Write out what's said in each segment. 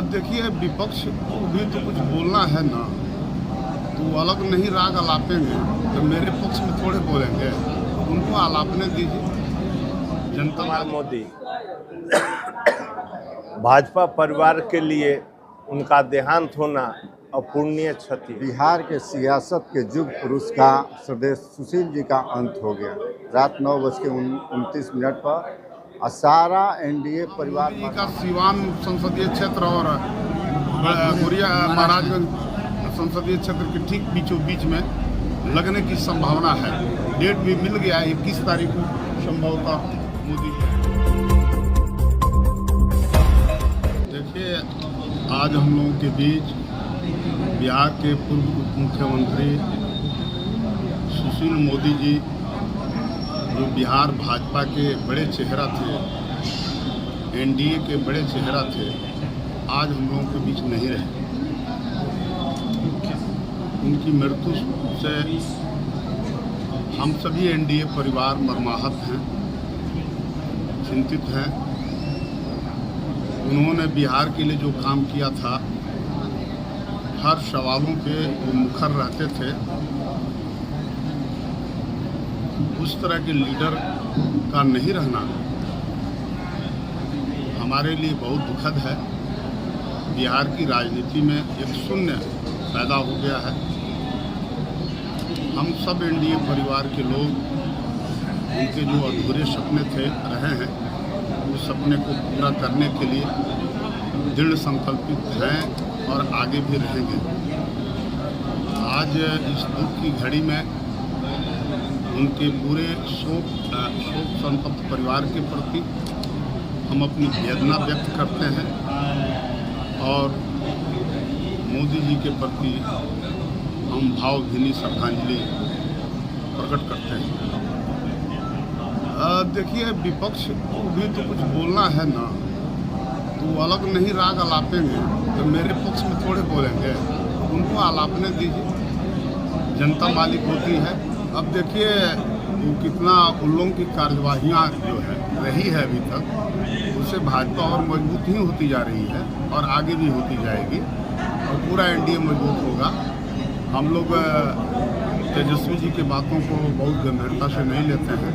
देखिए, विपक्ष को भी तो कुछ बोलना है ना, तो अलग नहीं राग अलापेंगे तो मेरे पक्ष में थोड़े बोलेंगे, उनको अलापने दीजिए। जनता मोदी भाजपा परिवार के लिए उनका देहांत होना अपूर्णीय क्षति। बिहार के सियासत के युग पुरुष का श्रद्धेय सुशील जी का अंत हो गया। रात 9:29 पर सारा एनडीए परिवार का सिवान संसदीय क्षेत्र और गुड़िया महाराजगंज संसदीय क्षेत्र के ठीक बीचों बीच में लगने की संभावना है। डेट भी मिल गया 21 तारीख को संभवतः मोदी। देखिए, आज हम लोगों के बीच बिहार के पूर्व उप मुख्यमंत्री सुशील मोदी जी, जो बिहार भाजपा के बड़े चेहरा थे, एनडीए के बड़े चेहरा थे, आज हम लोगों के बीच नहीं रहे। उनकी मृत्यु से हम सभी एनडीए परिवार मर्माहत हैं, चिंतित हैं। उन्होंने बिहार के लिए जो काम किया था, हर सवालों पे वो मुखर रहते थे। उस तरह के लीडर का नहीं रहना हमारे लिए बहुत दुखद है। बिहार की राजनीति में एक शून्य पैदा हो गया है। हम सब एनडीए परिवार के लोग उनके जो अधूरे सपने थे रहे हैं, उस सपने को पूरा करने के लिए दृढ़ संकल्पित हैं और आगे भी रहेंगे। आज इस दुख की घड़ी में उनके पूरे शोक संतप्त परिवार के प्रति हम अपनी वेदना व्यक्त करते हैं और मोदी जी के प्रति हम भावभीनी श्रद्धांजलि प्रकट करते हैं। देखिए, विपक्ष को भी तो कुछ बोलना है ना, तो अलग नहीं राग अलापेंगे तो मेरे पक्ष में थोड़े बोलेंगे, उनको अलापने दीजिए। जनता मालिक होती है। अब देखिए, वो कितना उन लोगों की कार्यवाहियाँ जो है रही है अभी तक, उससे भाजपा और मजबूत ही होती जा रही है और आगे भी होती जाएगी और पूरा एनडीए मजबूत होगा। हम लोग तेजस्वी जी की बातों को बहुत गंभीरता से नहीं लेते हैं,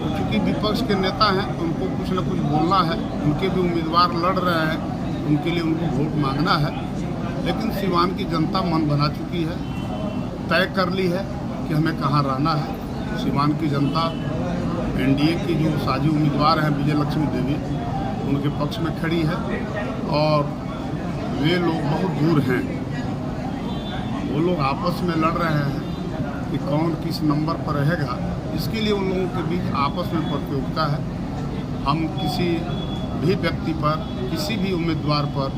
क्योंकि विपक्ष के नेता हैं, उनको कुछ न कुछ बोलना है। उनके भी उम्मीदवार लड़ रहे हैं, उनके लिए उनको वोट मांगना है। लेकिन सिवान की जनता मन बना चुकी है, तय कर ली है कि हमें कहाँ रहना है। सिवान की जनता एनडीए की जो साझी उम्मीदवार हैं विजय लक्ष्मी देवी, उनके पक्ष में खड़ी है और वे लोग बहुत दूर हैं। वो लोग आपस में लड़ रहे हैं कि कौन किस नंबर पर रहेगा। इसके लिए उन लोगों के बीच आपस में प्रतियोगिता है। हम किसी भी व्यक्ति पर, किसी भी उम्मीदवार पर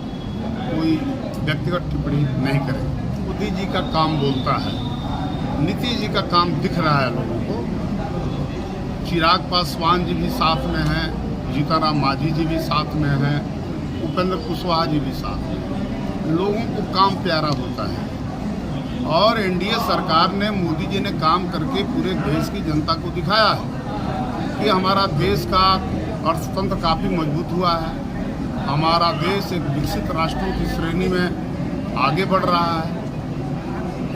कोई व्यक्तिगत टिप्पणी नहीं करेंगे। मोदी जी का काम बोलता है, नीतीश जी का काम दिख रहा है लोगों को। चिराग पासवान जी भी साथ में हैं, जीतनराम मांझी जी भी साथ में हैं, उपेंद्र कुशवाहा जी भी साथ में। लोगों को काम प्यारा होता है और एनडीए सरकार ने, मोदी जी ने काम करके पूरे देश की जनता को दिखाया है कि हमारा देश का अर्थतंत्र काफ़ी मजबूत हुआ है। हमारा देश एक विकसित राष्ट्रों की श्रेणी में आगे बढ़ रहा है।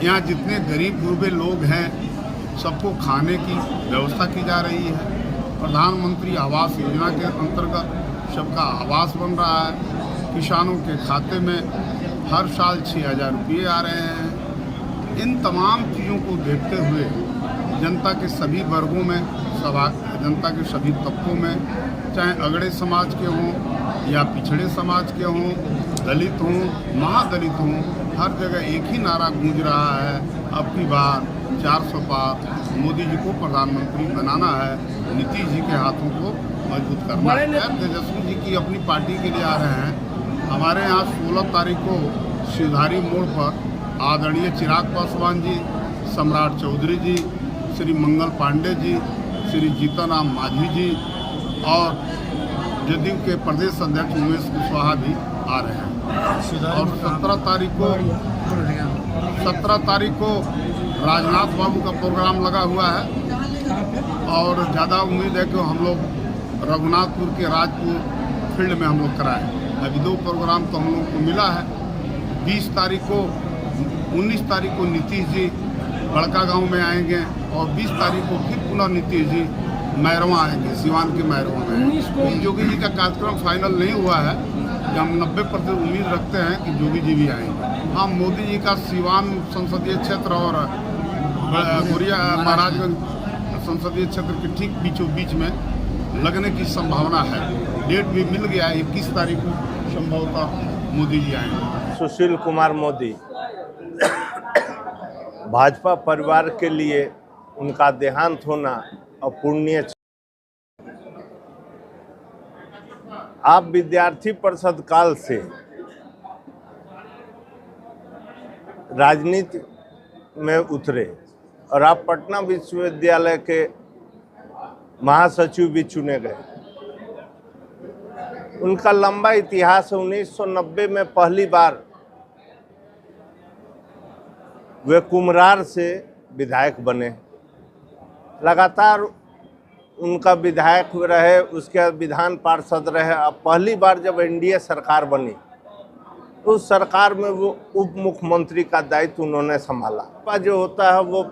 यहाँ जितने गरीब गुरबे लोग हैं, सबको खाने की व्यवस्था की जा रही है। प्रधानमंत्री आवास योजना के अंतर्गत सबका आवास बन रहा है। किसानों के खाते में हर साल 6,000 रुपये आ रहे हैं। इन तमाम चीज़ों को देखते हुए जनता के सभी वर्गों में, जनता के सभी तबकों में, चाहे अगड़े समाज के हों या पिछड़े समाज के हों, दलित हों, महादलित हों, हर जगह एक ही नारा गूंज रहा है, अब की बार 400 पार, मोदी जी को प्रधानमंत्री बनाना है, नीतीश जी के हाथों को मजबूत करना है। तेजस्वी जी की अपनी पार्टी के लिए आ रहे हैं। हमारे यहाँ 16 तारीख को शिवधारी मोड़ पर आदरणीय चिराग पासवान जी, सम्राट चौधरी जी, श्री मंगल पांडे जी, श्री जीतनराम मांझी जी और जदयू के प्रदेश अध्यक्ष उमेश कुशवाहा भी आ रहे हैं। और 17 तारीख को राजनाथ बाबू का प्रोग्राम लगा हुआ है और ज़्यादा उम्मीद है कि हम लोग रघुनाथपुर के राजपुर फील्ड में हम लोग कराएं। अभी 2 प्रोग्राम तो हम लोग को मिला है। 20 तारीख को 19 तारीख को नीतीश जी बड़का गांव में आएंगे और 20 तारीख को फिर पुनः नीतीश जी मैरवा आएंगे, सिवान के मैरवा में। योगी जी का कार्यक्रम फाइनल नहीं हुआ है कि हम 90% उम्मीद रखते हैं कि योगी जी भी आएंगे। हाँ, मोदी जी का सिवान संसदीय क्षेत्र और गोरिया महाराजगंज संसदीय क्षेत्र के ठीक बीचों बीच में लगने की संभावना है। डेट भी मिल गया है, 21 तारीख को संभवतः मोदी जी आएंगे। सुशील कुमार मोदी भाजपा परिवार के लिए उनका देहांत होना अपूर्णीय। आप विद्यार्थी परिषद काल से राजनीति में उतरे और आप पटना विश्वविद्यालय के महासचिव भी चुने गए। उनका लंबा इतिहास है। 1990 में पहली बार वे कुम्हरार से विधायक बने, लगातार उनका विधायक रहे, उसके बाद विधान पार्षद रहे। अब पहली बार जब एनडीए सरकार बनी तो उस सरकार में वो उप मुख्यमंत्री का दायित्व उन्होंने संभाला। भाजपा जो होता है वो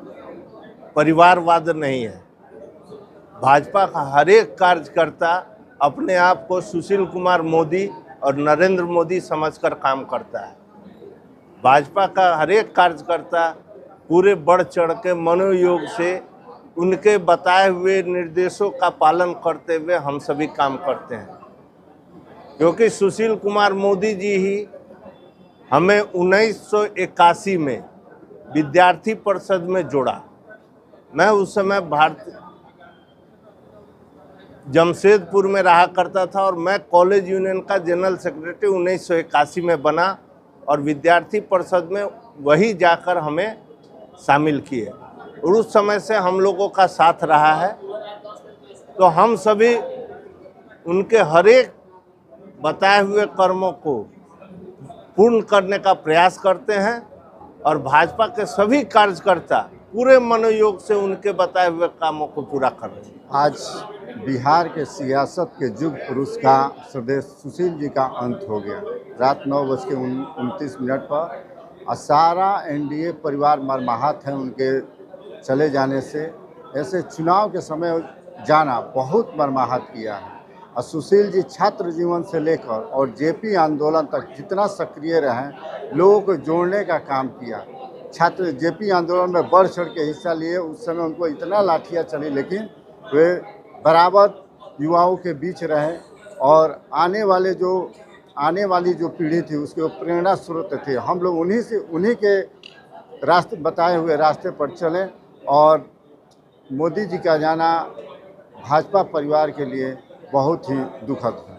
परिवारवाद नहीं है। भाजपा का हर एक कार्यकर्ता अपने आप को सुशील कुमार मोदी और नरेंद्र मोदी समझकर काम करता है। भाजपा का हर एक कार्यकर्ता पूरे बढ़ चढ़ के मनोयोग से उनके बताए हुए निर्देशों का पालन करते हुए हम सभी काम करते हैं, क्योंकि सुशील कुमार मोदी जी ही हमें 1981 में विद्यार्थी परिषद में जोड़ा। मैं उस समय जमशेदपुर में रहा करता था और मैं कॉलेज यूनियन का जनरल सेक्रेटरी 1981 में बना और विद्यार्थी परिषद में वही जाकर हमें शामिल किए और उस समय से हम लोगों का साथ रहा है। तो हम सभी उनके हर एक बताए हुए कर्मों को पूर्ण करने का प्रयास करते हैं और भाजपा के सभी कार्यकर्ता पूरे मनोयोग से उनके बताए हुए कामों को पूरा कर रहे हैं। आज बिहार के सियासत के युग पुरुष का श्रद्धेय सुशील जी का अंत हो गया। रात 9:29 पर सारा एनडीए परिवार मर्माहत है उनके चले जाने से। ऐसे चुनाव के समय जाना बहुत मर्माहत किया है। और सुशील जी छात्र जीवन से लेकर और जेपी आंदोलन तक जितना सक्रिय रहे, लोगों को जोड़ने का काम किया। छात्र जेपी आंदोलन में बढ़ चढ़ के हिस्सा लिए। उस समय उनको इतना लाठियाँ चली, लेकिन वे बराबर युवाओं के बीच रहे और आने वाली जो पीढ़ी थी उसके प्रेरणा स्रोत थे। हम लोग उन्हीं के रास्ते बताए हुए रास्ते पर चलें और मोदी जी का जाना भाजपा परिवार के लिए बहुत ही दुखद है।